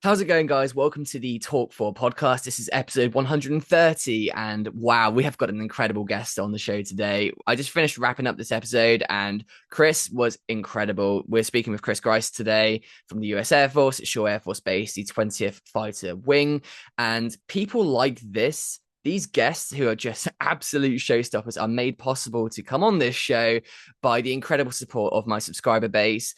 How's it going, guys? Welcome to the Talk4 Podcast. This is episode 130, and wow, we have got an incredible guest on the show today. I just finished wrapping up this episode, and Chris was incredible. We're speaking with Chris Griste today from the US Air Force at Shaw Air Force Base, the 20th Fighter Wing. And people like this, these guests who are just absolute showstoppers, are made possible to come on this show by the incredible support of my subscriber base.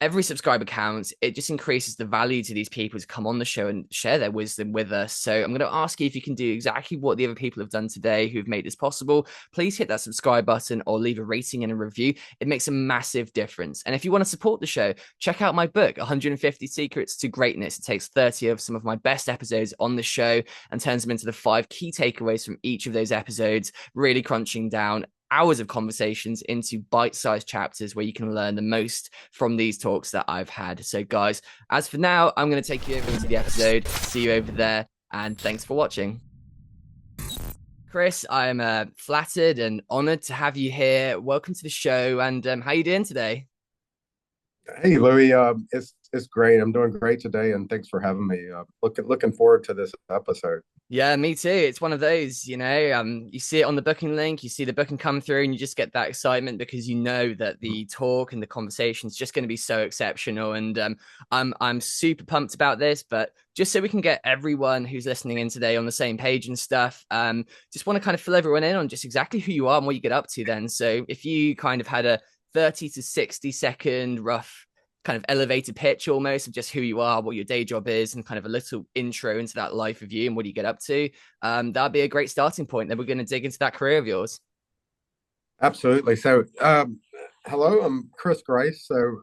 Every subscriber counts. It just increases the value to these people to come on the show and share their wisdom with us. So I'm going to ask you if you can do exactly what the other people have done today who've made this possible. Please hit that subscribe button or leave a rating and a review. It makes a massive difference. And if you want to support the show, check out my book, 150 Secrets to Greatness. It takes 30 of some of my best episodes on the show and turns them into the 5 key takeaways from each of those episodes, really crunching down hours of conversations into bite-sized chapters where you can learn the most from these talks that I've had. So guys, as for now, I'm going to take you over into the episode. See you over there, and thanks for watching. Chris, I'm flattered and honored to have you here. Welcome to the show, and how you doing today? Hey, Louis, it's great. I'm doing great today, and thanks for having me. Looking forward to this episode. Yeah, me too. It's one of those, you see it on the booking link, you see the booking come through, and you just get that excitement because you know that the talk and the conversation is just going to be so exceptional. And I'm super pumped about this. But just so we can get everyone who's listening in today on the same page and stuff, just want to kind of fill everyone in on just exactly who you are and what you get up to then. So if you kind of had a 30 to 60-second rough kind of elevator pitch almost of just who you are, what your day job is, and kind of a little intro into that life of you and what do you get up to, that'd be a great starting point. Then we're going to dig into that career of yours. Absolutely. So, hello, I'm Chris Grace. So,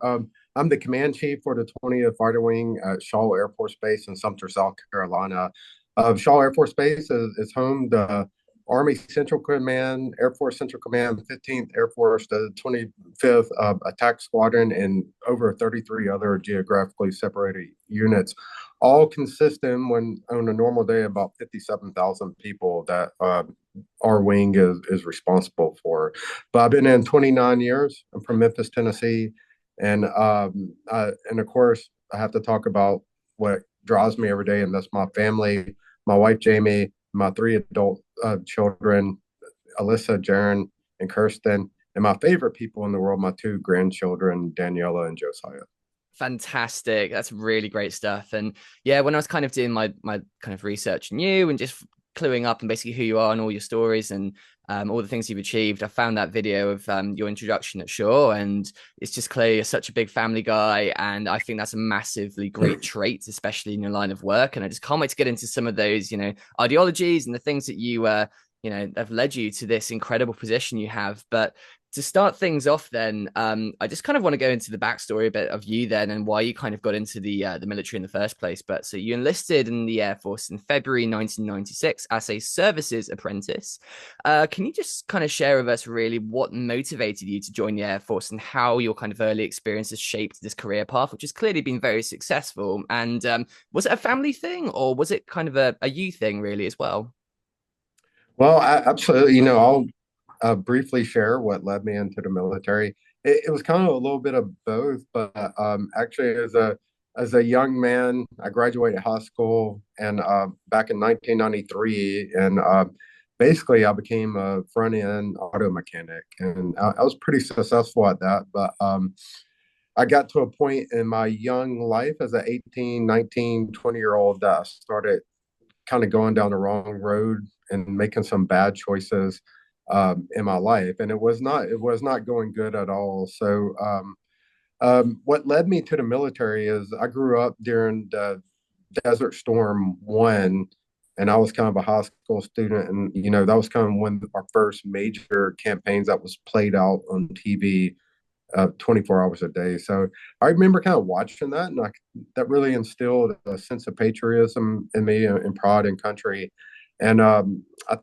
I'm the command chief for the 20th Fighter Wing at Shaw Air Force Base in Sumter, South Carolina. Shaw Air Force Base is home to Army Central Command, Air Force Central Command, 15th Air Force, the 25th Attack Squadron, and over 33 other geographically separated units, all consisting when on a normal day about 57,000 people that our wing is responsible for. But I've been in 29 years. I'm from Memphis, Tennessee, and of course I have to talk about what drives me every day, and that's my family, my wife Jamie, my 3 adult children, Alyssa, Jaron, and Kirsten, and my favorite people in the world, my 2 grandchildren, Daniela and Josiah. Fantastic. That's really great stuff. And yeah, when I was kind of doing my kind of research on you and just cluing up and basically who you are and all your stories and all the things you've achieved, I found that video of your introduction at Shaw, and it's just clear you're such a big family guy, and I think that's a massively great trait, especially in your line of work. And I just can't wait to get into some of those, ideologies and the things that you have led you to this incredible position you have. But to start things off then, I just kind of want to go into the backstory a bit of you then and why you kind of got into the military in the first place. But so you enlisted in the Air Force in February 1996 as a services apprentice. Can you just kind of share with us really what motivated you to join the Air Force and how your kind of early experiences shaped this career path, which has clearly been very successful? And was it a family thing or was it kind of a you thing really as well? Well, absolutely. I'll briefly share what led me into the military. It was kind of a little bit of both, but actually, as a young man, I graduated high school and back in 1993, and basically, I became a front end auto mechanic, and I was pretty successful at that. But I got to a point in my young life as an 18, 19, 20-year old that I started kind of going down the wrong road and making some bad choices in my life, and it was not going good at all. So what led me to the military is I grew up during the Desert Storm one, and I was kind of a high school student, and that was kind of one of our first major campaigns that was played out on TV 24 hours a day. So I remember kind of watching that, and that really instilled a sense of patriotism in me and pride in country. And I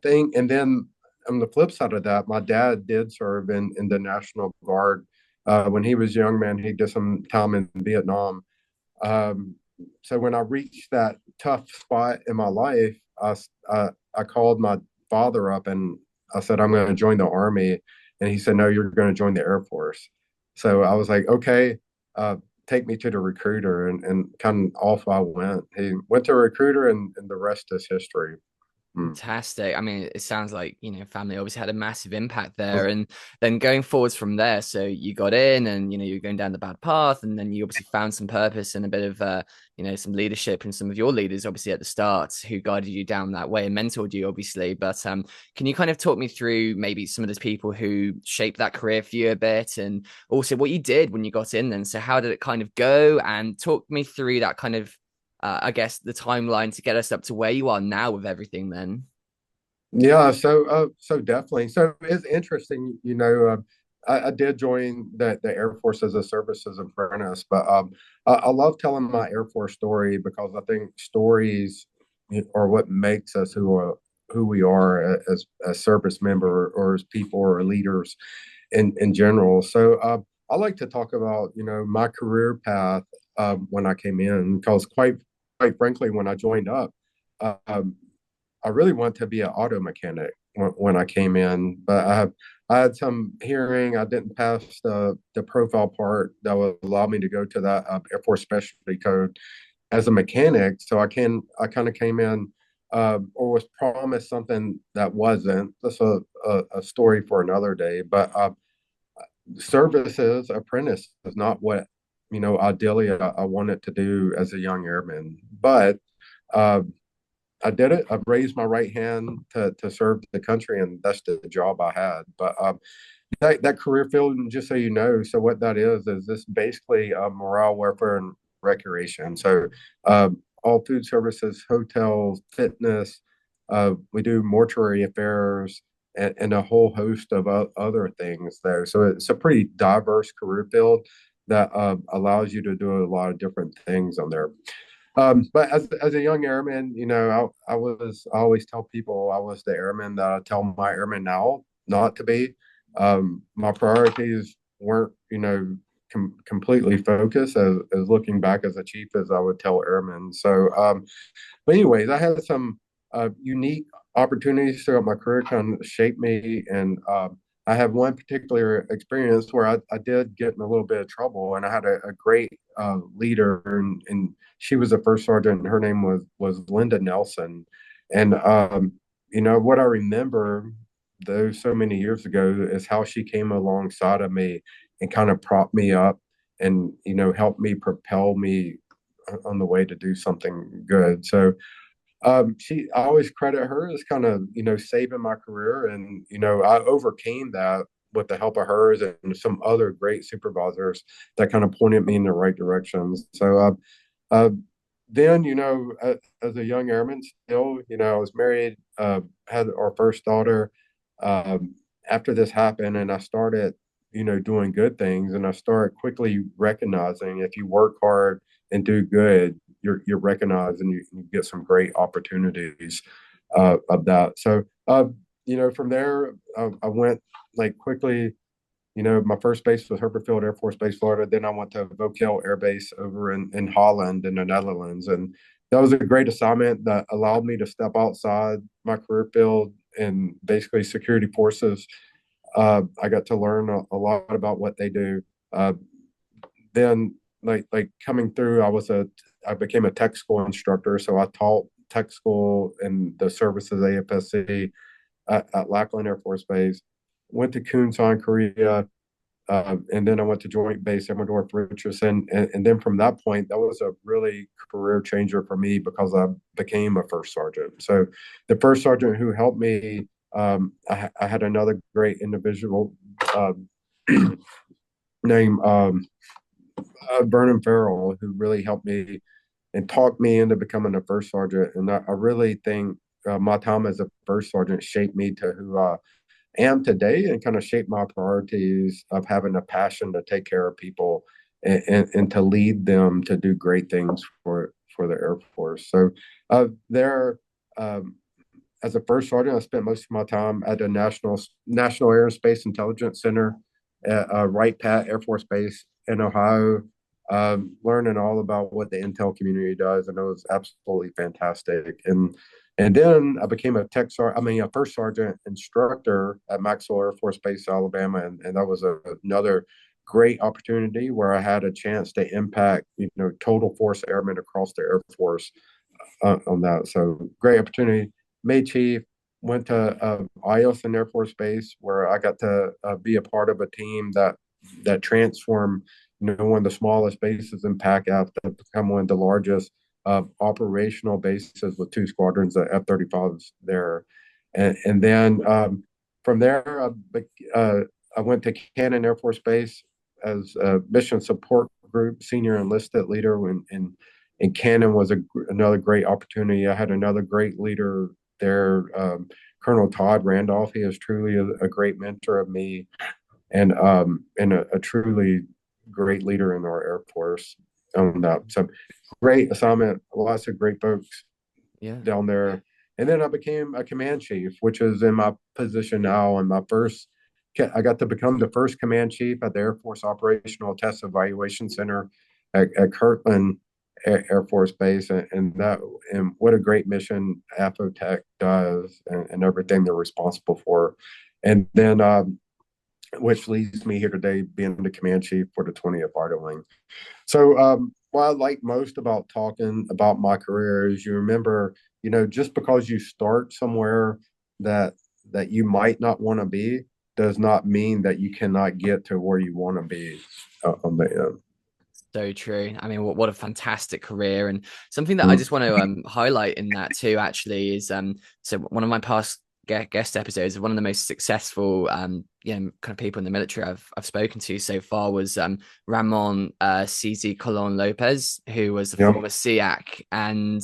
think, and then on the flip side of that, my dad did serve in the National Guard. When he was a young man, he did some time in Vietnam. So when I reached that tough spot in my life, I called my father up and I said, I'm going to join the Army. And he said, no, you're going to join the Air Force. So I was like, okay, take me to the recruiter, and kind of off I went. He went to a recruiter, and the rest is history. Mm. Fantastic. I mean, it sounds like, family obviously had a massive impact there. And then going forwards from there, so you got in and, you're going down the bad path. And then you obviously found some purpose and a bit of, some leadership and some of your leaders, obviously, at the start who guided you down that way and mentored you, obviously. But can you kind of talk me through maybe some of those people who shaped that career for you a bit and also what you did when you got in then? So how did it kind of go? And talk me through that kind of I guess the timeline to get us up to where you are now with everything then. Yeah, so definitely. So it's interesting, I did join the Air Force as a services apprentice, but I love telling my Air Force story because I think stories are what makes us who we are as service member or as people or leaders in general. So I like to talk about my career path when I came in because quite frankly when I joined up. Um, I really want to be an auto mechanic when I came in, but I had some hearing. I didn't pass the profile part that would allow me to go to that Air Force Specialty Code as a mechanic. So I kind of came in or was promised something that wasn't. That's a story for another day. But services apprentice is not what ideally I wanted to do as a young airman, but. Uh, I did it. I've raised my right hand to serve the country, and that's the job I had. But that career field, and just so you know, so what that is this basically morale, welfare, and recreation. So all food services, hotels, fitness. We do mortuary affairs and a whole host of other things there. So it's a pretty diverse career field that allows you to do a lot of different things on there. But as a young airman, I always tell people I was the airman that I tell my airmen now not to be. My priorities weren't, completely focused as looking back as a chief as I would tell airmen. So, but anyways, I had some unique opportunities throughout my career kind of shape me, and I have one particular experience where I did get in a little bit of trouble, and I had a great leader, and she was a first sergeant, and her name was Linda Nelson. And what I remember those so many years ago is how she came alongside of me and kind of propped me up and helped me propel me on the way to do something good. So I always credit her as kind of saving my career, and I overcame that with the help of hers and some other great supervisors that kind of pointed me in the right directions. So uh, then as a young airman, still I was married, had our first daughter. After this happened, and I started doing good things, and I started quickly recognizing if you work hard and do good, you're recognized, and you get some great opportunities of that. So from there, I went like quickly. My first base was Herbert Field Air Force Base, Florida. Then I went to Vokel Air Base over in Holland in the Netherlands. And that was a great assignment that allowed me to step outside my career field and basically security forces. I got to learn a lot about what they do. Then like coming through, I became a tech school instructor. So I taught tech school in the services AFSC at Lackland Air Force Base. Went to Kunsan, Korea, and then I went to Joint Base Emmerdorf Richardson, and then from that point, that was a really career changer for me because I became a first sergeant. So the first sergeant who helped me, I had another great individual named Vernon Farrell who really helped me and talked me into becoming a first sergeant. And I really think my time as a first sergeant shaped me to who I am today and kind of shaped my priorities of having a passion to take care of people and to lead them to do great things for the Air Force. So there, as a first sergeant, I spent most of my time at the National Aerospace Intelligence Center at Wright Pat Air Force Base in Ohio, learning all about what the intel community does, and it was absolutely fantastic. And then I became a first sergeant instructor at Maxwell Air Force Base, Alabama, and that was another great opportunity where I had a chance to impact, total force airmen across the Air Force on that. So great opportunity. Made chief, went to Eielson Air Force Base where I got to be a part of a team that transformed, one of the smallest bases in PACAF to become one of the largest operational bases with two squadrons of F-35s there. And then from there, I went to Cannon Air Force Base as a mission support group senior enlisted leader, and Cannon was another great opportunity. I had another great leader there, Colonel Todd Randolph. He is truly a great mentor of me, and a truly great leader in our Air Force. So great assignment, lots of great folks down there. And then I became a command chief, which is in my position now. And I got to become the first command chief at the Air Force Operational Test Evaluation Center at Kirtland Air Force Base, and what a great mission AFOTech does, and everything they're responsible for. And then which leads me here today being the command chief for the 20th Fighter Wing. So what I like most about talking about my career is you remember, just because you start somewhere that you might not want to be does not mean that you cannot get to where you want to be on the end. So true. I mean, what a fantastic career. And something that I just want to highlight in that too, actually, is so one of my past guest episodes, one of the most successful kind of people in the military I've spoken to so far was Ramon CZ Colon Lopez, who was a former SEAC, and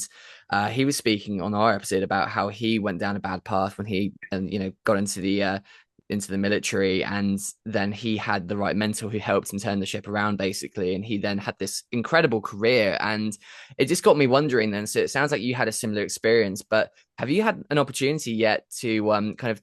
he was speaking on our episode about how he went down a bad path when he got into the military, and then he had the right mentor who helped him turn the ship around, basically, and he then had this incredible career. And it just got me wondering then, so it sounds like you had a similar experience, but have you had an opportunity yet to kind of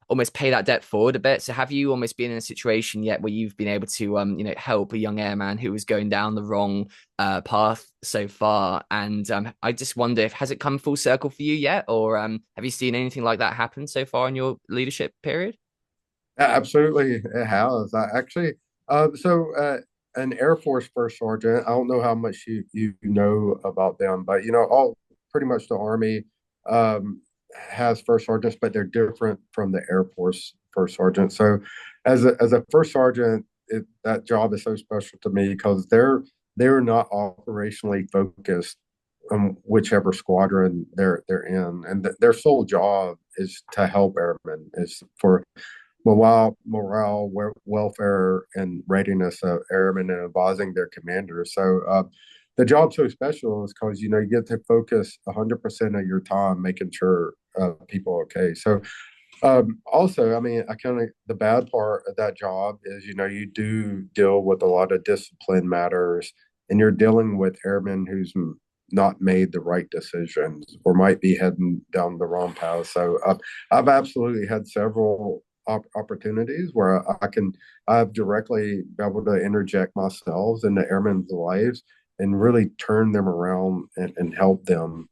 almost pay that debt forward a bit? So have you almost been in a situation yet where you've been able to help a young airman who was going down the wrong path so far? And I just wonder, if has it come full circle for you yet, or have you seen anything like that happen so far in your leadership period? Absolutely, it has. I actually, an Air Force first sergeant. I don't know how much you know about them, but all pretty much the Army has first sergeants, but they're different from the Air Force first sergeant. So, as a first sergeant, that job is so special to me because they're not operationally focused on whichever squadron they're in, and their sole job is to help airmen, is for morale, welfare, and readiness of airmen and advising their commanders. So the job's so special is because you get to focus 100% of your time making sure people are okay. So also, I mean, the bad part of that job is you do deal with a lot of discipline matters, and you're dealing with airmen who's not made the right decisions or might be heading down the wrong path. So I've absolutely had several opportunities where I've directly been able to interject myself into airmen's lives and really turn them around and help them,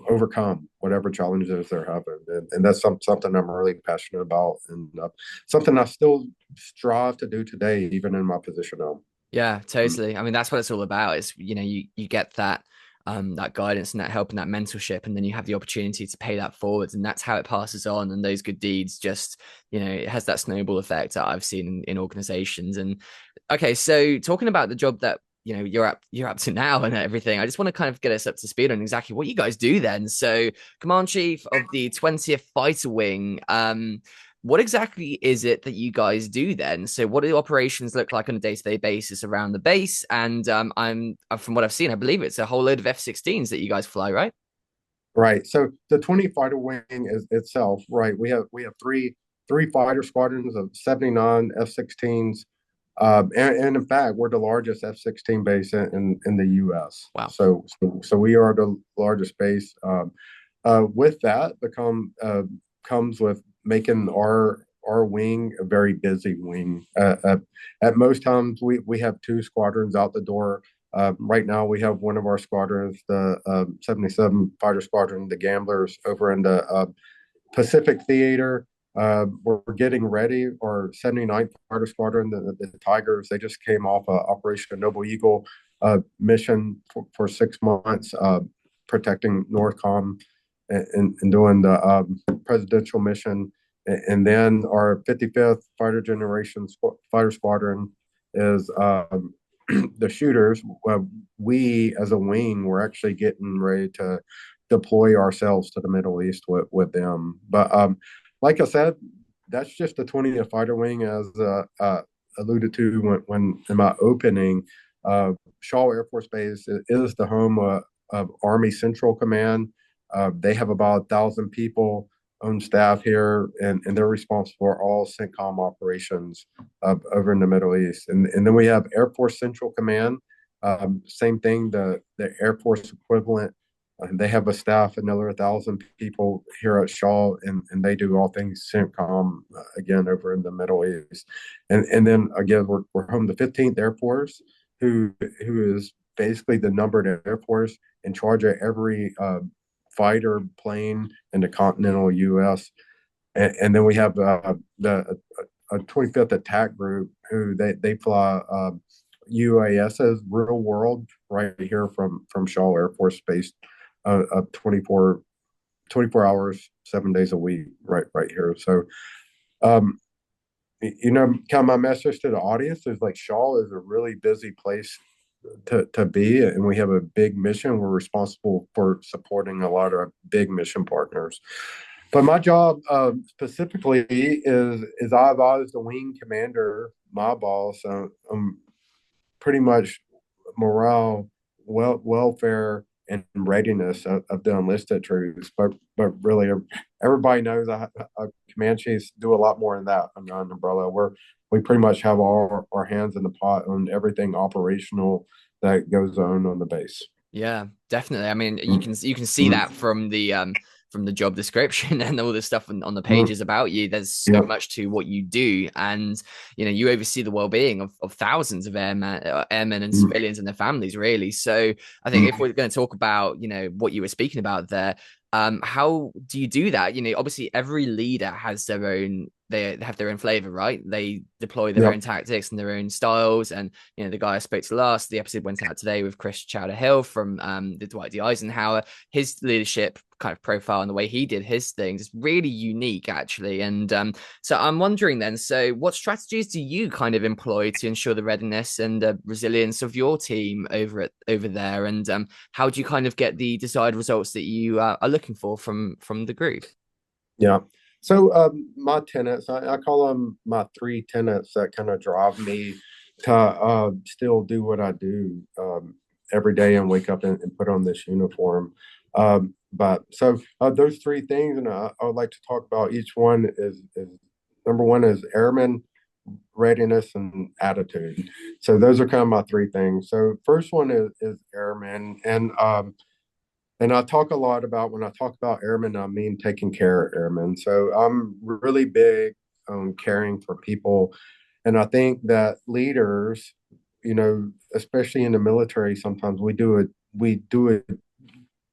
overcome whatever challenges they're having. And that's something I'm really passionate about, and something I still strive to do today, even in my position now. Yeah, totally. I mean, that's what it's all about. Is you get that that guidance and that help and that mentorship, and then you have the opportunity to pay that forward, and that's how it passes on. And those good deeds just it has that snowball effect that I've seen in organizations. And okay, so talking about the job that you're up to now and everything, I just want to kind of get us up to speed on exactly what you guys do then. So command chief of the 20th Fighter Wing, what exactly is it that you guys do then? So what do the operations look like on a day-to-day basis around the base? And I'm from what I've seen, I believe it's a whole load of F-16s that you guys fly, right? Right. So the 20th Fighter Wing is itself, right? We have three fighter squadrons of 79 F-16s. And in fact, we're the largest F-16 base in the U.S. Wow. So we are the largest base. With that, comes with making our wing a very busy wing. At most times, we have two squadrons out the door. Right now, we have one of our squadrons, the 77 Fighter Squadron, the Gamblers, over in the Pacific Theater. We're getting ready. Our 79th Fighter Squadron, the Tigers, they just came off Operation Noble Eagle mission for 6 months, protecting Northcom and doing the presidential mission. And then our 55th Fighter Generation Fighter Squadron is the shooters. We, as a wing, we're actually getting ready to deploy ourselves to the Middle East with them. But like I said, that's just the 20th Fighter Wing, as alluded to when in my opening. Shaw Air Force Base is the home of Army Central Command. They have about 1,000 people on staff here, and they're responsible for all CENTCOM operations over in the Middle East. And then we have Air Force Central Command. Same thing, the Air Force equivalent. They have a staff, another 1,000 people here at Shaw, and they do all things CENTCOM, again, over in the Middle East. And then, again, we're home to 15th Air Force, who is basically the numbered Air Force in charge of every fighter plane in the continental U.S. And then we have the 25th Attack Group, who they fly UASs, real world, right here from Shaw Air Force Base, 24 hours, 7 days a week, right here. So, kind of my message to the audience is like Shaw is a really busy place to be, and we have a big mission. We're responsible for supporting a lot of big mission partners. But my job specifically is I've always the wing commander, my boss. Pretty much morale, welfare, and readiness of the enlisted troops. But really, everybody knows command chiefs do a lot more than that under an umbrella. We pretty much have our hands in the pot on everything operational that goes on the base. Yeah, definitely. I mean, Mm-hmm. you can see that from the job description and all the stuff on the Mm-hmm. pages about you. There's so Yeah. much to what you do, and you oversee the well-being of thousands of airmen and Mm-hmm. civilians and their families, really. So I think if we're going to talk about what you were speaking about there, how do you do that? Obviously every leader has their own. They have their own flavor, right? They deploy their Yeah. own tactics and their own styles. And the guy I spoke to last, the episode went out today with Chris Chowder-Hill from the Dwight D. Eisenhower. His leadership kind of profile and the way he did his things is really unique, actually. And so I'm wondering then, so what strategies do you kind of employ to ensure the readiness and resilience of your team over there? And how do you kind of get the desired results that you are looking for from the group? Yeah. So my tenants, I call them my three tenants that kind of drive me to still do what I do every day and wake up and put on this uniform. But so those three things, and I would like to talk about each one is number one is airman readiness and attitude. So those are kind of my three things. So first one is airman, and I talk a lot about when I talk about airmen, I mean taking care of airmen. So I'm really big on caring for people. And I think that leaders, especially in the military, sometimes we do a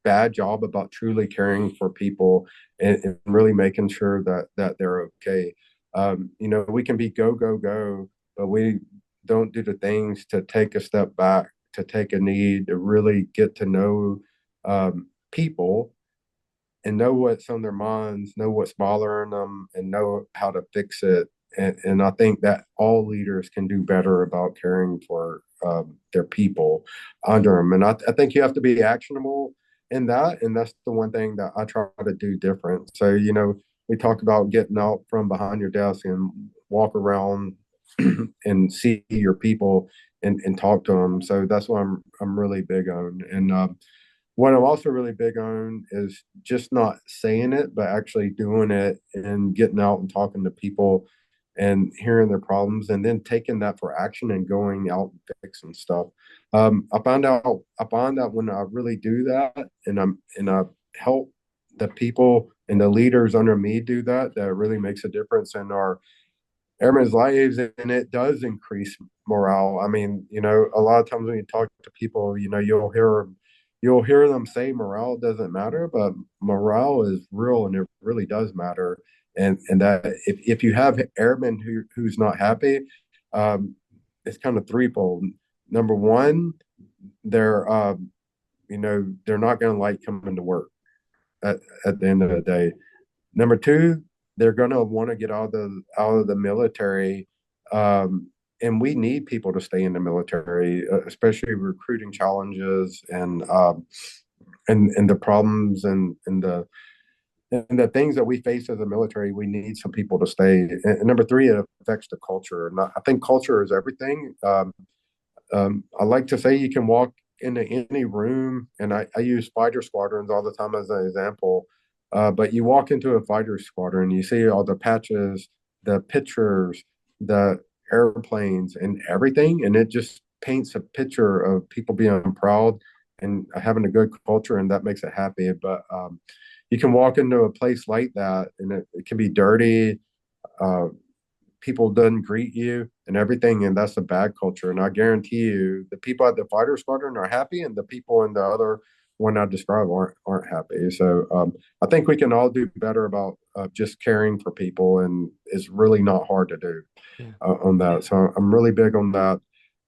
bad job about truly caring for people and really making sure that they're okay. We can be go, go, go, but we don't do the things to take a step back, to take a knee, to really get to know people and know what's on their minds, know what's bothering them, and know how to fix it. And I think that all leaders can do better about caring for their people under them. And I think you have to be actionable in that. And that's the one thing that I try to do different. So, we talk about getting out from behind your desk and walk around and see your people and talk to them. So that's what I'm really big on. And what I'm also really big on is just not saying it, but actually doing it and getting out and talking to people and hearing their problems and then taking that for action and going out and fixing stuff. I find out when I really do that and I help the people and the leaders under me do that, that really makes a difference in our airmen's lives, and it does increase morale. I mean, a lot of times when you talk to people, you'll hear them say morale doesn't matter, but morale is real and it really does matter. and that if you have airmen who's not happy, um, it's kind of threefold. Number one, they're they're not going to like coming to work at the end of the day. Number two, they're going to want to get out of the military, and we need people to stay in the military, especially recruiting challenges and the problems and the things that we face as a military. We need some people to stay. And number three, it affects the culture. And I think culture is everything. I like to say you can walk into any room, and I use fighter squadrons all the time as an example. But you walk into a fighter squadron, you see all the patches, the pictures, the airplanes, and everything, and it just paints a picture of people being proud and having a good culture, and that makes it happy. But you can walk into a place like that, and it can be dirty. Uh, People doesn't greet you and everything, and that's a bad culture. And I guarantee you, the people at the fighter squadron are happy, and the people in the other one I described aren't happy. So I think we can all do better about just caring for people, and it's really not hard to do Yeah. on that. So I'm really big on that.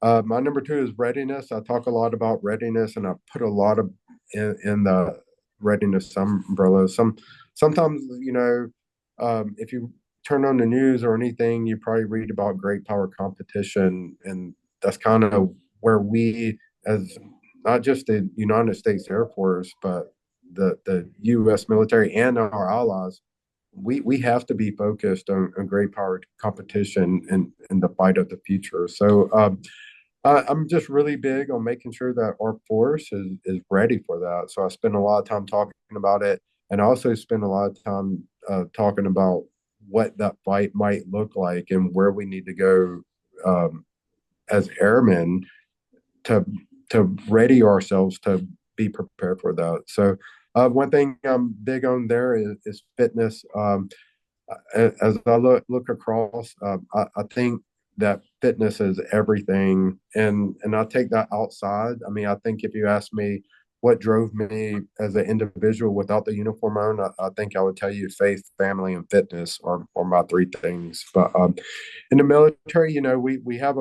My number two is readiness. I talk a lot about readiness, and I put a lot of in the readiness umbrella. Sometimes if you turn on the news or anything, you probably read about great power competition, and that's kind of where we, as not just the United States Air Force, but the U.S. military and our allies, we have to be focused on great power competition in the fight of the future. So I'm just really big on making sure that our force is ready for that. So I spend a lot of time talking about it, and I also spend a lot of time talking about what that fight might look like and where we need to go as airmen to ready ourselves to be prepared for that. So one thing I'm big on there is fitness. As I look across, I think that fitness is everything, and I take that outside. I mean, I think if you ask me what drove me as an individual without the uniform on, I think I would tell you faith, family, and fitness are my three things. But in the military, we have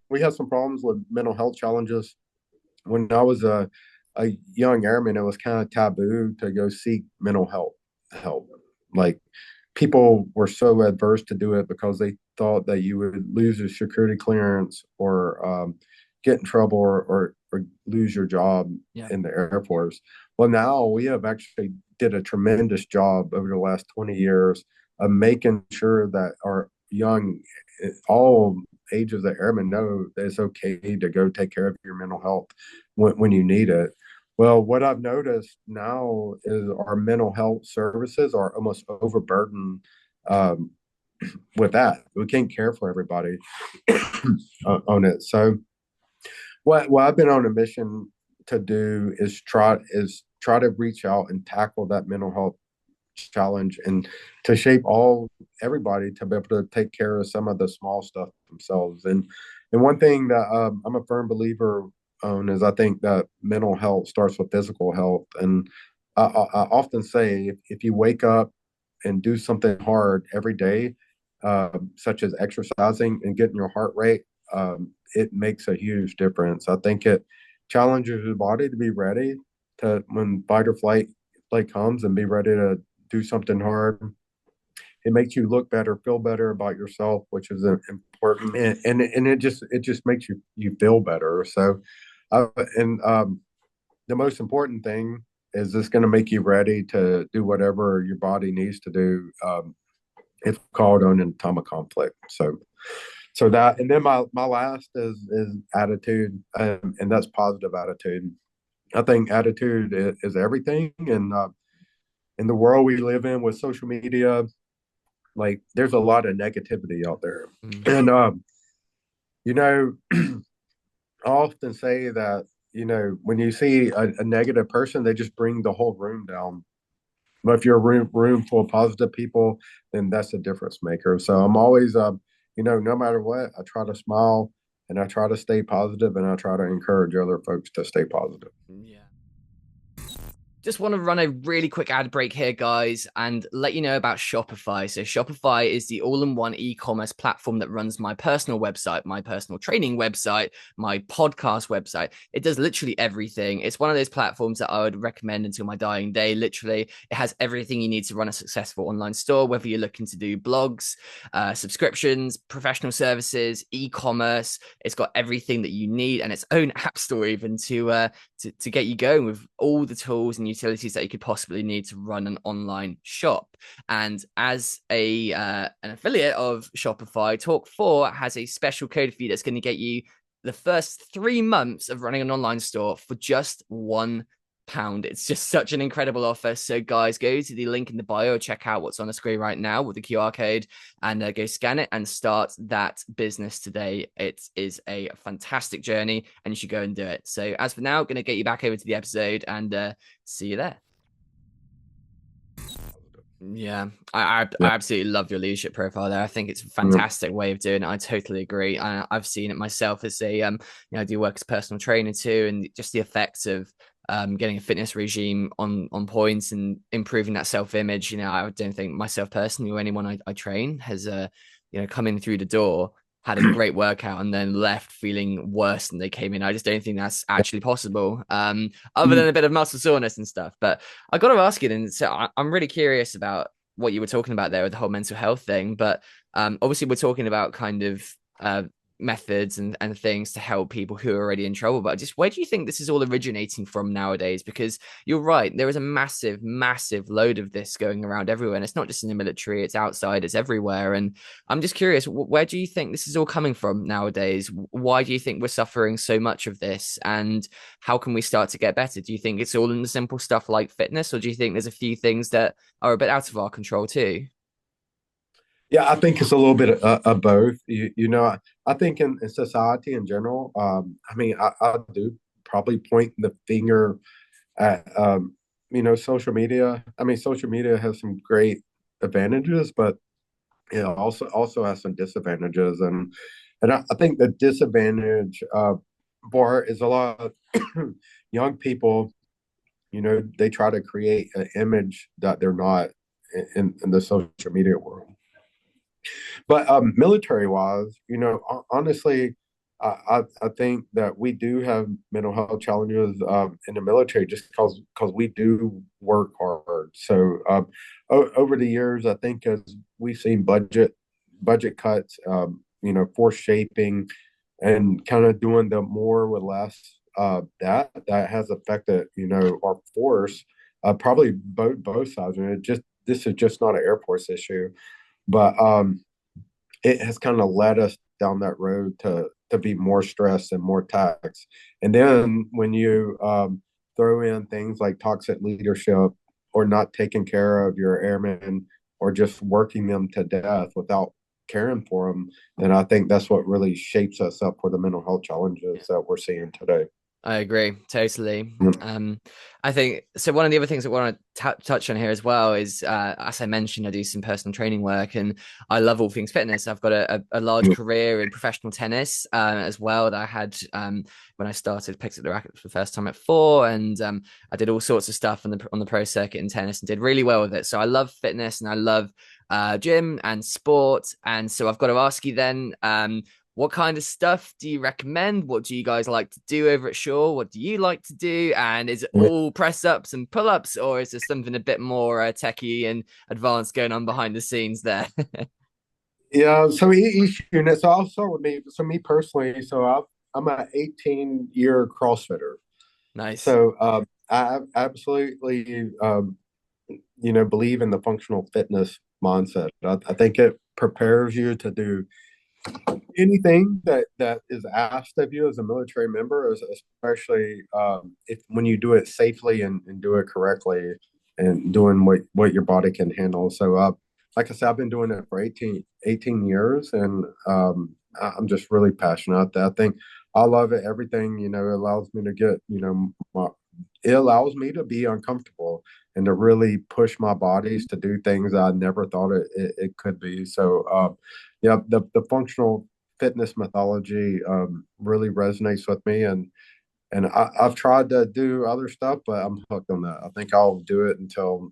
we have some problems with mental health challenges. When I was a young airman, it was kind of taboo to go seek mental health help. Like, people were so adverse to do it because they thought that you would lose your security clearance or get in trouble or lose your job Yeah. in the Air Force. Well, now we have actually did a tremendous job over the last 20 years of making sure that our young, all ages of airmen know that it's okay to go take care of your mental health when you need it. Well, what I've noticed now is our mental health services are almost overburdened um, with that. We can't care for everybody on it. So, what I've been on a mission to do is try to reach out and tackle that mental health challenge, and to shape everybody to be able to take care of some of the small stuff themselves. And one thing that I'm a firm believer on is I think that mental health starts with physical health. And I often say if you wake up and do something hard every day, such as exercising and getting your heart rate, it makes a huge difference. I think it challenges your body to be ready to when fight or flight comes, and be ready to do something hard. It makes you look better, feel better about yourself, which is important, and it just makes you feel better. So, uh, and the most important thing is this going to make you ready to do whatever your body needs to do if called on in time of conflict. So that, and then my last is attitude, and that's positive attitude. I think attitude is everything, and in the world we live in with social media, like, there's a lot of negativity out there. Mm. And you know I often say that, when you see a negative person, they just bring the whole room down. But if you're a room full of positive people, then that's a difference maker. So I'm always no matter what, I try to smile, and I try to stay positive, and I try to encourage other folks to stay positive. Yeah. Just want to run a really quick ad break here, guys, and let you know about Shopify. So, Shopify is the all in one e commerce platform that runs my personal website, my personal training website, my podcast website. It does literally everything. It's one of those platforms that I would recommend until my dying day. Literally, it has everything you need to run a successful online store, whether you're looking to do blogs, subscriptions, professional services, e commerce. It's got everything that you need and its own app store, even to get you going with all the tools and utilities that you could possibly need to run an online shop. And as an affiliate of Shopify, Talk4 has a special code for you that's going to get you the first 3 months of running an online store for just £1. It's just such an incredible offer. So, guys, go to the link in the bio, check out what's on the screen right now with the QR code, and go scan it and start that business today. It is a fantastic journey, and you should go and do it. So, as for now, I'm going to get you back over to the episode and see you there. Yeah, I absolutely love your leadership profile there. I think it's a fantastic way of doing it. I totally agree. I've seen it myself as a I do work as a personal trainer too, and just the effects of getting a fitness regime on points and improving that self-image. I don't think myself personally or anyone I train has come in through the door, had a great workout, and then left feeling worse than they came in. I just don't think that's actually possible, other than a bit of muscle soreness and stuff. But I got to ask you, and so I'm really curious about what you were talking about there with the whole mental health thing. But obviously, we're talking about kind of methods and things to help people who are already in trouble. But just where do you think this is all originating from nowadays? Because you're right, there is a massive load of this going around everywhere, and it's not just in the military, it's outside, it's everywhere. And I'm just curious, where do you think this is all coming from nowadays? Why do you think we're suffering so much of this, and how can we start to get better? Do you think it's all in the simple stuff like fitness, or do you think there's a few things that are a bit out of our control too? Yeah, I think it's a little bit of both. I think in society in general, I mean, I do probably point the finger at, social media. I mean, social media has some great advantages, but also has some disadvantages, and I think the disadvantage bar is a lot of young people. They try to create an image that they're not in the social media world. But military wise, honestly, I think that we do have mental health challenges in the military just because we do work hard. So over the years, I think as we've seen budget cuts, force shaping, and kind of doing the more with less, that has affected our force, probably both sides. And this is just not an Air Force issue, but it has kind of led us down that road to be more stressed and more taxed. And then when you throw in things like toxic leadership or not taking care of your airmen or just working them to death without caring for them, then I think that's what really shapes us up for the mental health challenges that we're seeing today. I agree totally. I think so. One of the other things I want to touch on here as well is, as I mentioned, I do some personal training work, and I love all things fitness. I've got a large career in professional tennis as well that I had when I started. Picked up the racket for the first time at 4, and I did all sorts of stuff on the pro circuit in tennis and did really well with it. So I love fitness and I love gym and sport. And so I've got to ask you then. What kind of stuff do you recommend? What do you guys like to do over at Shaw? What do you like to do? And is it all press ups and pull ups, or is there something a bit more techie and advanced going on behind the scenes there? Yeah, so each unit. So I'll start with me. So me personally, I'm an 18-year CrossFitter. Nice. So I absolutely believe in the functional fitness mindset. I think it prepares you to do anything that is asked of you as a military member, especially if when you do it safely and do it correctly and doing what your body can handle. So like I said, I've been doing it for 18 years, and I'm just really passionate. I think I love it. Everything, it allows me to get, it allows me to be uncomfortable and to really push my bodies to do things I never thought it could be. So, yeah, the functional fitness methodology really resonates with me. And And I've tried to do other stuff, but I'm hooked on that. I think I'll do it until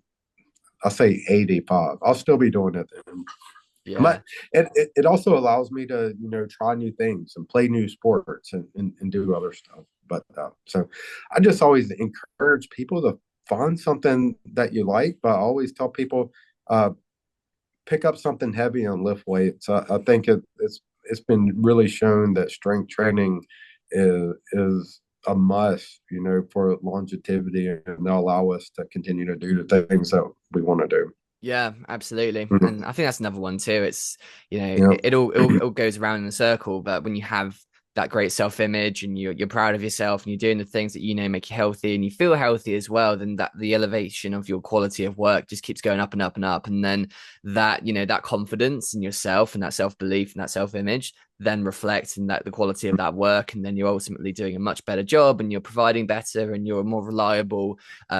I say 85. I'll still be doing it then. Yeah. But it also allows me to, try new things and play new sports and do other stuff. But so I just always encourage people to find something that you like, but I always tell people uh, pick up something heavy and lift weights. I think it's been really shown that strength training is a must, for longevity, and they'll allow us to continue to do the things that we want to do. Yeah, absolutely. Mhm. And I think that's another one too. It's, Yeah. it all goes around in a circle, but when you have that great self-image and you're proud of yourself and you're doing the things that make you healthy and you feel healthy as well, then that the elevation of your quality of work just keeps going up and up and up. And then that, that confidence in yourself and that self-belief and that self-image then reflects in that the quality of that work. And then you're ultimately doing a much better job and you're providing better and you're a more reliable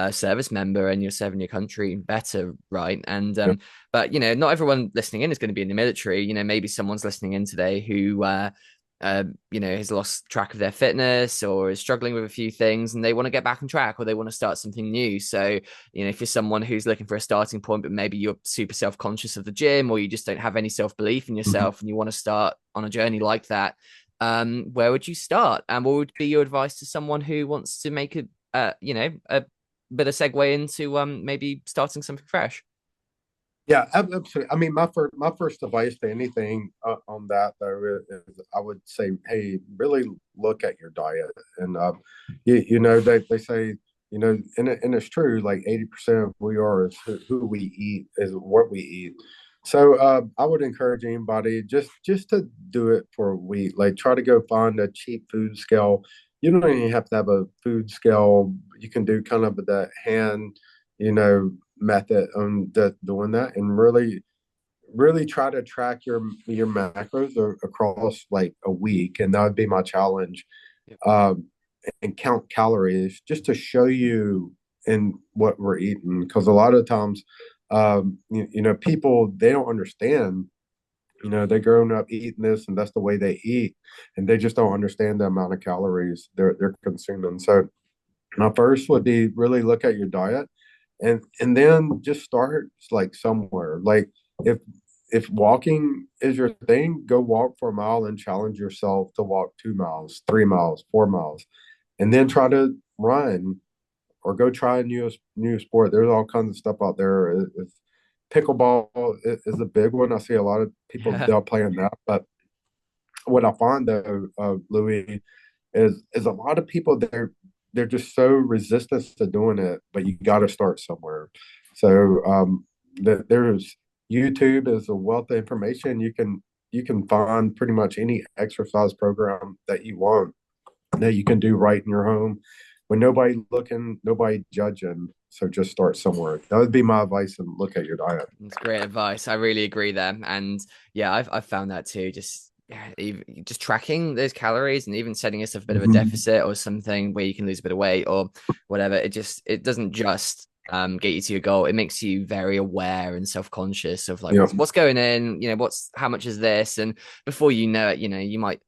service member and you're serving your country better, right? And Yeah. but not everyone listening in is going to be in the military. Maybe someone's listening in today who has lost track of their fitness or is struggling with a few things and they want to get back on track or they want to start something new. So, if you're someone who's looking for a starting point, but maybe you're super self-conscious of the gym or you just don't have any self-belief in Mhm. yourself and you want to start on a journey like that, where would you start? And what would be your advice to someone who wants to make a bit of segue into maybe starting something fresh? Yeah, absolutely. I mean, my first advice to anything on that though is I would say, hey, really look at your diet, and they say, and it's true. Like 80% of who we are is who we eat, is what we eat. So I would encourage anybody just to do it for a week. Like try to go find a cheap food scale. You don't even have to have a food scale. You can do kind of the hand, you know, method on doing that, and really try to track your macros across like a week, and that would be my challenge. Yep. um, and count calories just to show you in what we're eating, because a lot of times people, they don't understand. They're growing up eating this and that's the way they eat, and they just don't understand the amount of calories they're consuming. So my first would be really look at your diet, and then just start like somewhere. Like if if walking is your thing, go walk for a mile and challenge yourself to walk 2 miles, 3 miles, 4 miles, and then try to run or go try a new sport. There's all kinds of stuff out there. Pickleball is a big one. I see a lot of people Yeah. they're playing that, but what I find though, Louis, is a lot of people they're just so resistant to doing it, but you got to start somewhere. So there's YouTube is a wealth of information. You can find pretty much any exercise program that you want that you can do right in your home with nobody looking, nobody judging. So just start somewhere. That would be my advice, and look at your diet. It's great advice. I really agree there. And yeah, I've found that too. Just even just tracking those calories and even setting yourself a bit of a Mhm. deficit or something where you can lose a bit of weight or whatever. It doesn't just get you to your goal. It makes you very aware and self-conscious of like Yeah. what's going in, what's how much is this? And before you know it, you might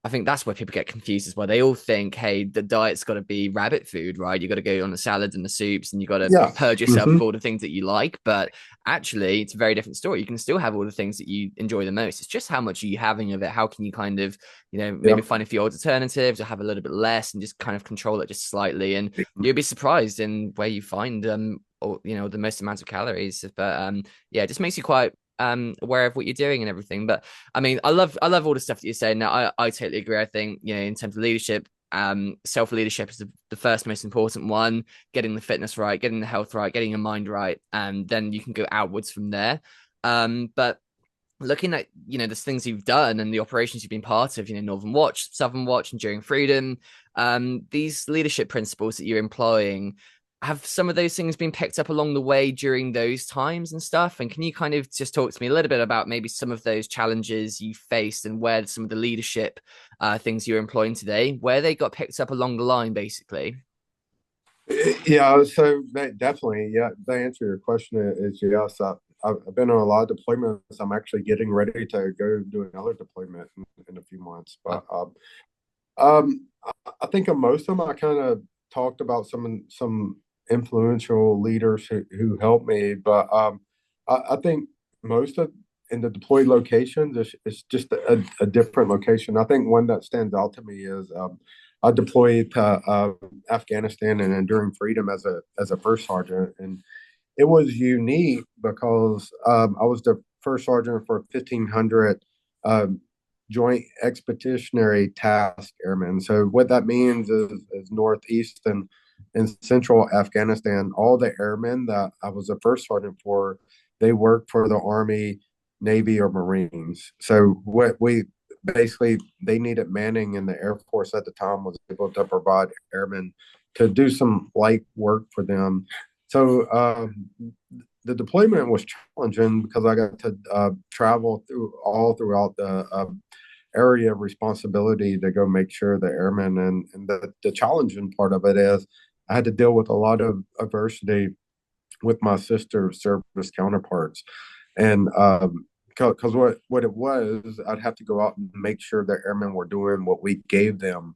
I think that's where people get confused as well. They all think, hey, the diet's got to be rabbit food, right? You got to go on the salads and the soups and you got to Yeah. purge yourself Hmm. of all the things that you like. But actually, it's a very different story. You can still have all the things that you enjoy the most. It's just how much are you having of it? How can you kind of, Yeah. maybe find a few alternatives or have a little bit less and just kind of control it just slightly. And you'll be surprised in where you find or the most amounts of calories. But yeah, it just makes you quite aware of what you're doing and everything. But I mean, I love all the stuff that you're saying. Now, I totally agree. I think in terms of leadership, self leadership is the first most important one. Getting the fitness right, getting the health right, getting your mind right, and then you can go outwards from there. But looking at the things you've done and the operations you've been part of, Northern Watch, Southern Watch, Enduring Freedom, these leadership principles that you're employing, have some of those things been picked up along the way during those times and stuff? And can you kind of just talk to me a little bit about maybe some of those challenges you faced and where some of the leadership things you're employing today, where they got picked up along the line, basically? Yeah, so definitely, yeah. The answer to your question is yes. I've been on a lot of deployments. I'm actually getting ready to go do another deployment in a few months. Wow. I think of most of them, I kind of talked about some influential leaders who helped me, but I think most of in the deployed locations, it's just a different location. I think one that stands out to me is I deployed to Afghanistan and Enduring Freedom as a first sergeant, and it was unique because I was the first sergeant for 1,500 um, Joint Expeditionary Task Airmen. So what that means is northeast and central Afghanistan. All the airmen that I was the first sergeant for, they worked for the Army, Navy, or Marines. So what we basically they needed manning, and the Air Force at the time was able to provide airmen to do some light work for them. So the deployment was challenging because I got to travel throughout the area of responsibility to go make sure the airmen and the challenging part of it is I had to deal with a lot of adversity with my sister service counterparts, and because what it was, I'd have to go out and make sure the airmen were doing what we gave them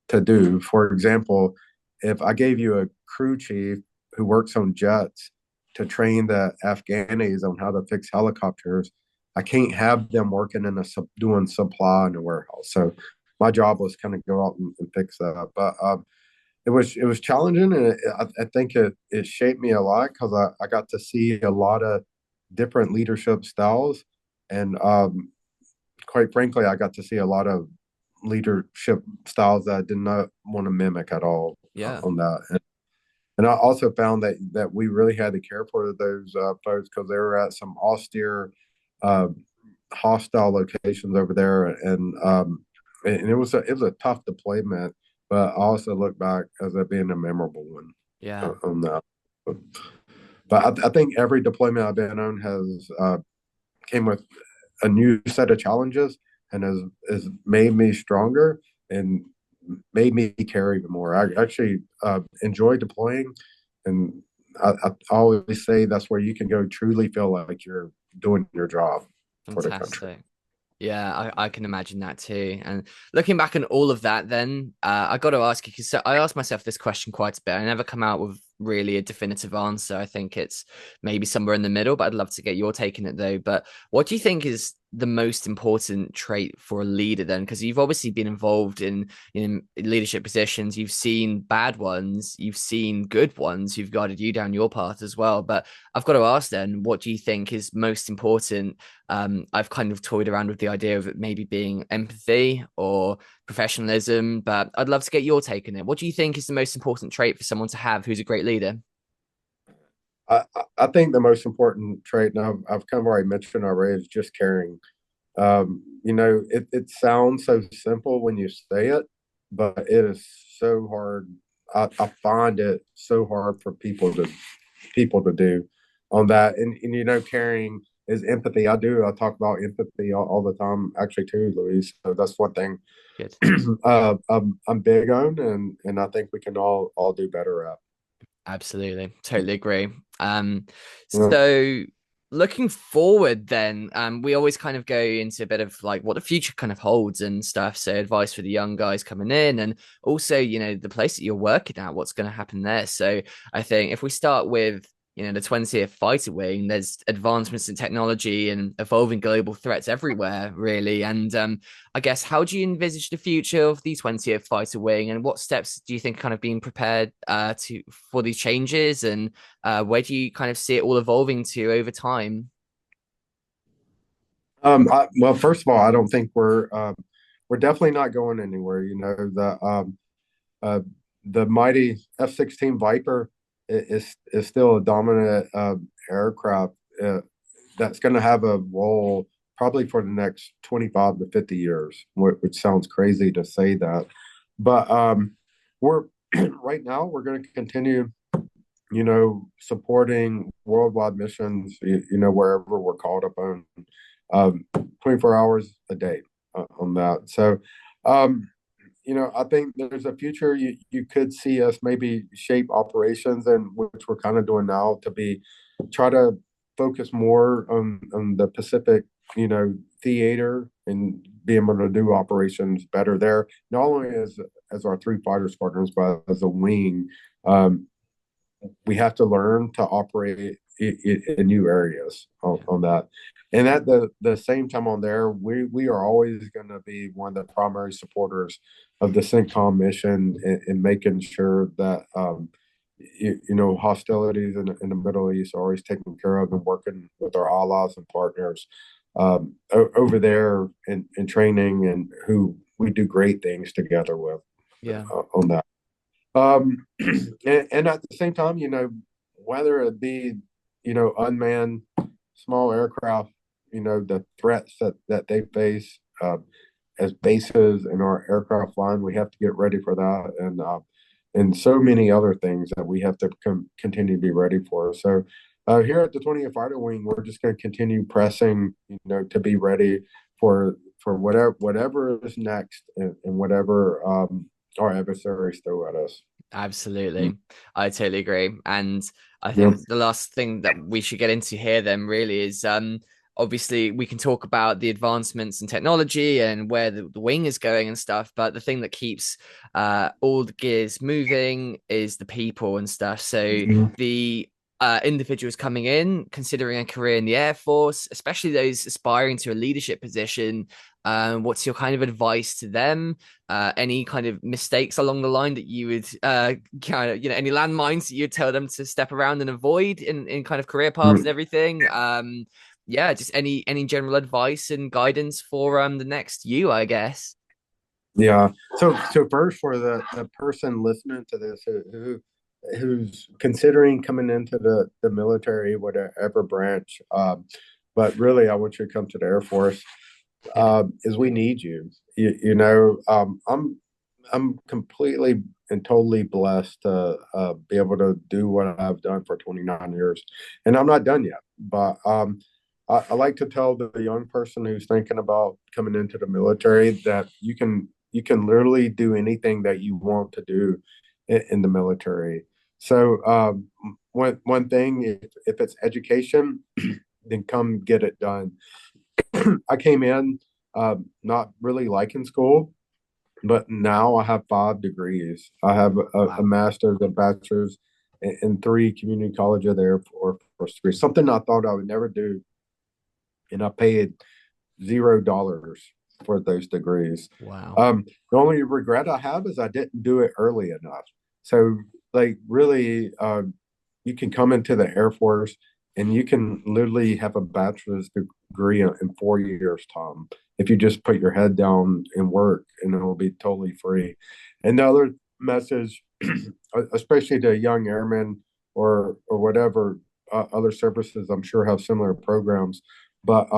to do. For example, if I gave you a crew chief who works on jets to train the Afghanis on how to fix helicopters, I can't have them working in doing supply in the warehouse. So my job was kind of go out and fix that. But it was challenging, and I think it shaped me a lot because I got to see a lot of different leadership styles, and quite frankly, I got to see a lot of leadership styles that I did not want to mimic at all Yeah. on that. And I also found that we really had to care for those folks because they were at some austere, uh, hostile locations over there, and it was a tough deployment, but I also look back as it being a memorable one Yeah. on that. But I think every deployment I've been on has came with a new set of challenges and has made me stronger and made me care even more. I actually enjoy deploying, and I always say that's where you can go truly feel like you're doing your job for the country. Fantastic. Yeah, I can imagine that too. And looking back on all of that, then I got to ask you because I asked myself this question quite a bit. I never come out with really a definitive answer. I think it's maybe somewhere in the middle, but I'd love to get your take on it though. But what do you think is the most important trait for a leader then? Because you've obviously been involved in leadership positions. You've seen bad ones, you've seen good ones who've guided you down your path as well. But I've got to ask then, what do you think is most important? I've kind of toyed around with the idea of it maybe being empathy or professionalism, but I'd love to get your take on it. What do you think is the most important trait for someone to have who's a great leader? I think the most important trait, and I've kind of already mentioned already, is just caring. It sounds so simple when you say it, but it is so hard. I find it so hard for people to do on that. And caring is empathy. I talk about empathy all the time, actually too, Louise. So that's one thing Good. I'm big on, and I think we can all do better at. Absolutely. Totally agree. Yeah. So looking forward then, we always kind of go into a bit of like what the future kind of holds and stuff. So advice for the young guys coming in and also, the place that you're working at, what's going to happen there. So I think if we start with the 20th Fighter Wing, there's advancements in technology and evolving global threats everywhere, really. And I guess, how do you envisage the future of the 20th Fighter Wing, and what steps do you think are kind of being prepared for these changes, and where do you kind of see it all evolving to over time? Well, first of all, I don't think we're definitely not going anywhere. Uh, the mighty F-16 Viper is still a dominant aircraft that's going to have a role probably for the next 25 to 50 years, which sounds crazy to say that. But we're right now we're going to continue, supporting worldwide missions, wherever we're called upon, 24 hours a day on that. So, I think there's a future you could see us maybe shape operations, and which we're kind of doing now, to be try to focus more on the Pacific, theater, and be able to do operations better there, not only as our three fighter squadrons, but as a wing. Um, we have to learn to operate in new areas on that. And at the same time on there, we are always going to be one of the primary supporters of the CENTCOM mission in making sure that hostilities in the Middle East are always taken care of, and working with our allies and partners over there in training, and who we do great things together with Yeah. on that. And at the same time, whether it be, unmanned small aircraft, the threats that they face as bases in our aircraft line, we have to get ready for that. And so many other things that we have to continue to be ready for. So here at the 20th Fighter Wing, we're just going to continue pressing, to be ready for whatever is next, and whatever our adversaries throw at us. Absolutely. I totally agree. And I Yep. think the last thing that we should get into here then really is obviously we can talk about the advancements in technology and where the wing is going and stuff, but the thing that keeps all the gears moving is the people and stuff. So Mhm. the individuals coming in, considering a career in the Air Force, especially those aspiring to a leadership position, what's your kind of advice to them? Any kind of mistakes along the line that you would kind of, any landmines that you'd tell them to step around and avoid in kind of career paths and everything? Yeah, just any general advice and guidance for the next you, I guess. Yeah. So first, for the person listening to this who's considering coming into the military, whatever branch, but really I want you to come to the Air Force, is we need you. I'm completely and totally blessed to be able to do what I've done for 29 years, and I'm not done yet. But I like to tell the young person who's thinking about coming into the military that you can literally do anything that you want to do in the military. So one thing, if it's education, then come get it done. I came in not really liking school, but now I have 5 degrees. I have a Wow. master's, a bachelor's, and 3 community college of the Air Force degrees. Something I thought I would never do, and I paid $0 for those degrees. Wow. The only regret I have is I didn't do it early enough. So, like, really, you can come into the Air Force and you can literally have a bachelor's degree in 4 years' time if you just put your head down and work, and it will be totally free. And the other message, especially to young airmen or whatever other services, I'm sure have similar programs, but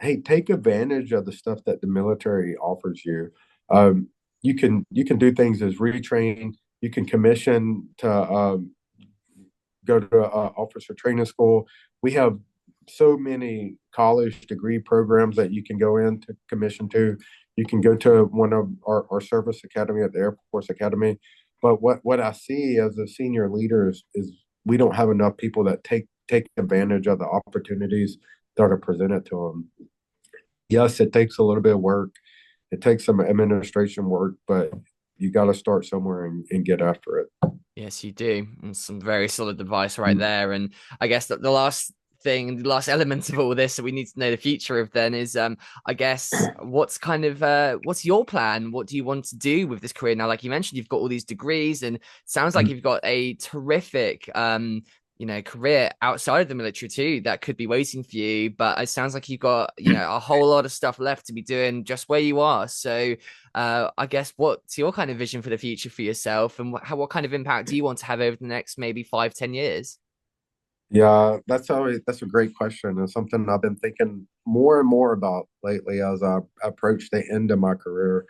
hey, take advantage of the stuff that the military offers you. You can do things as retrain. You can commission to go to officer training school. We have so many college degree programs that you can go in to commission to. You can go to one of our service academy at the Air Force Academy. But what I see as a senior leader is we don't have enough people that take advantage of the opportunities that are presented to them. Yes, it takes a little bit of work. It takes some administration work, but you got to start somewhere and get after it. Yes, you do. And some very solid advice right there. And I guess that the last thing, the last element of all this that we need to know the future of then is I guess what's kind of what's your plan? What do you want to do with this career now? Like you mentioned, you've got all these degrees, and it sounds like you've got a terrific career outside of the military too that could be waiting for you. But it sounds like you've got, a whole lot of stuff left to be doing just where you are. So I guess what's your kind of vision for the future for yourself, and what kind of impact do you want to have over the next maybe 5-10 years? Yeah, that's a great question, and something I've been thinking more and more about lately as I approach the end of my career.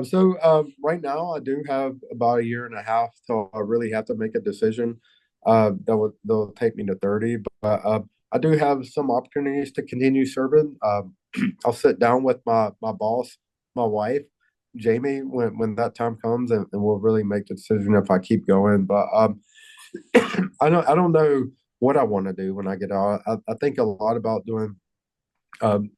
So right now, I do have about a year and a half till I really have to make a decision. They'll take me to 30, but I do have some opportunities to continue serving. I'll sit down with my boss, my wife, Jamie, when that time comes, and we'll really make the decision if I keep going. But I don't know what I want to do when I get out. I think a lot about doing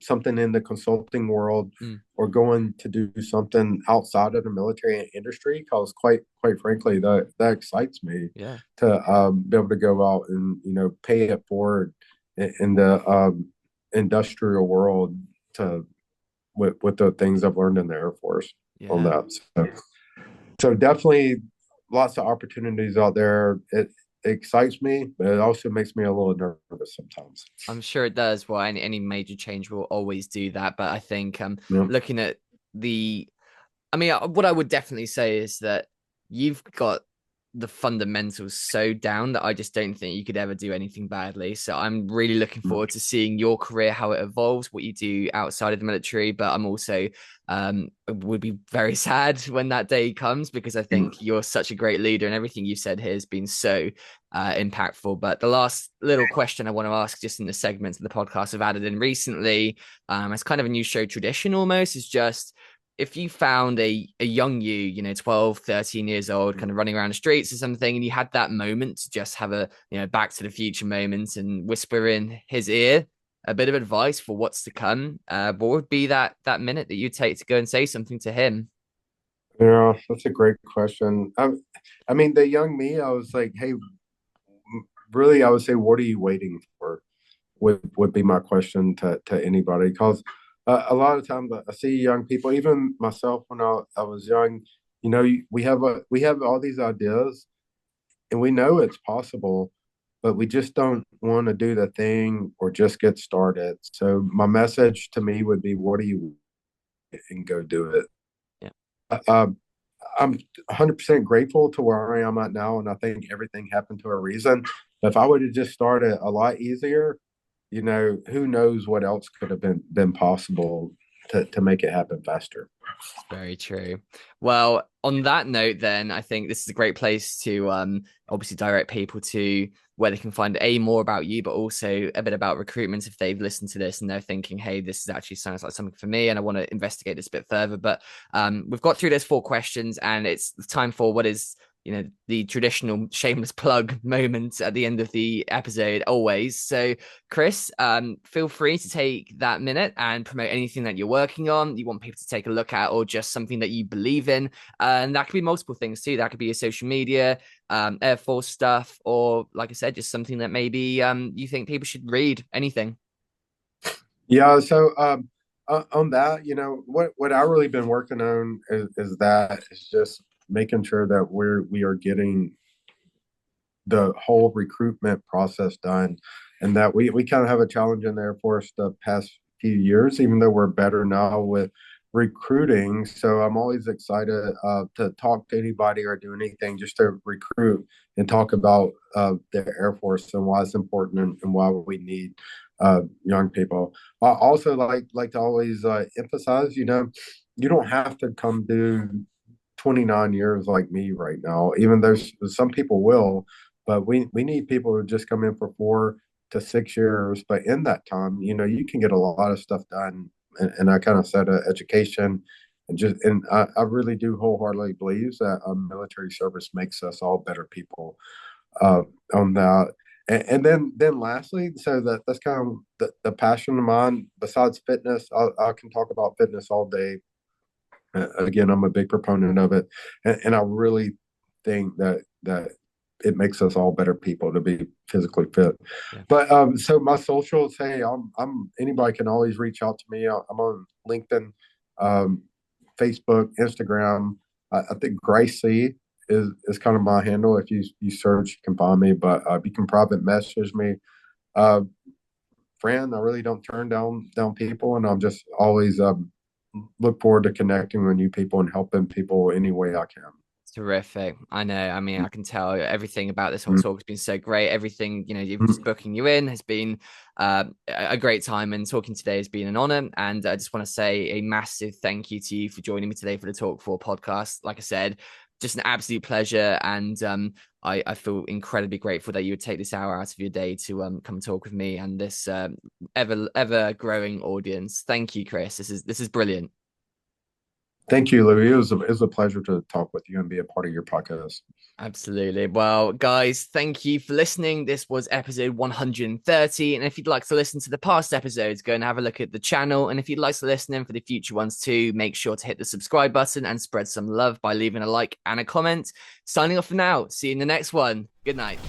something in the consulting world Mm, or going to do something outside of the military industry, because quite frankly, that excites me yeah. to be able to go out and pay it forward in the industrial world to with the things I've learned in the Air Force on Yeah. that. So definitely lots of opportunities out there. It excites me, but it also makes me a little nervous sometimes. I'm sure it does. Well, any major change will always do that. But I think Yeah. looking at the, I mean, what I would definitely say is that you've got the fundamentals so down that I just don't think you could ever do anything badly. So I'm really looking forward to seeing your career, how it evolves, what you do outside of the military. But I'm also would be very sad when that day comes, because I think you're such a great leader and everything you said here has been so impactful. But the last little question I want to ask, just in the segments of the podcast I've added in recently, as kind of a new show tradition almost, is just if you found a young you, 12, 13 years old, kind of running around the streets or something, and you had that moment to just have a, back to the future moment and whisper in his ear a bit of advice for what's to come, what would be that minute that you take to go and say something to him? Yeah, that's a great question. I mean, the young me, I was like, hey, really, I would say, what are you waiting for? Would be my question to anybody, because a lot of times I see young people, even myself when I was young, we have all these ideas and we know it's possible, but we just don't want to do the thing or just get started. So my message to me would be, what are you, and go do it. Yeah. Uh, I'm 100% grateful to where I am at now, and I think everything happened to a reason. If I would have just started a lot easier, who knows what else could have been possible to make it happen faster. It's very true. Well, on that note, then I think this is a great place to obviously direct people to where they can find more about you, but also a bit about recruitment if they've listened to this and they're thinking, hey, this is actually sounds like something for me and I want to investigate this a bit further. But we've got through those 4 questions and it's time for what is the traditional shameless plug moment at the end of the episode always. So Chris, feel free to take that minute and promote anything that you're working on, you want people to take a look at, or just something that you believe in. And that could be multiple things too. That could be your social media, Air Force stuff, or like I said, just something that maybe you think people should read, anything. Yeah. So on that, what I really been working on is just making sure that we are getting the whole recruitment process done, and that we kind of have a challenge in the Air Force the past few years, even though we're better now with recruiting. So I'm always excited to talk to anybody or do anything just to recruit and talk about the Air Force and why it's important, and why we need young people. I also like to always emphasize, you don't have to come do 29 years like me right now, even though some people will, but we need people who just come in for 4 to 6 years. But in that time, you can get a lot of stuff done. And I kind of said education, and I really do wholeheartedly believe that military service makes us all better people uh, on that. And then lastly, so that's kind of the passion of mine. Besides fitness, I can talk about fitness all day. Again, I'm a big proponent of it, and I really think that it makes us all better people to be physically fit. Yeah. But so my socials, hey, I'm anybody can always reach out to me. I'm on LinkedIn, um, Facebook, Instagram. I think Griste is kind of my handle. If you search, you can find me. But you can private message me. Uh, Friend, I really don't turn down people, and I'm just always look forward to connecting with new people and helping people any way I can. Terrific. I know. I mean, I can tell everything about this whole Mhm. talk has been so great. Everything, just booking you in has been a great time, and talking today has been an honor. And I just want to say a massive thank you to you for joining me today for the Talk4 podcast. Like I said, just an absolute pleasure. And I feel incredibly grateful that you would take this hour out of your day to come and talk with me and this ever growing audience. Thank you, Chris. This is brilliant. Thank you, Louis. It was a pleasure to talk with you and be a part of your podcast. Absolutely. Well, guys, thank you for listening. This was episode 130. And if you'd like to listen to the past episodes, go and have a look at the channel. And if you'd like to listen in for the future ones too, make sure to hit the subscribe button and spread some love by leaving a like and a comment. Signing off for now. See you in the next one. Good night.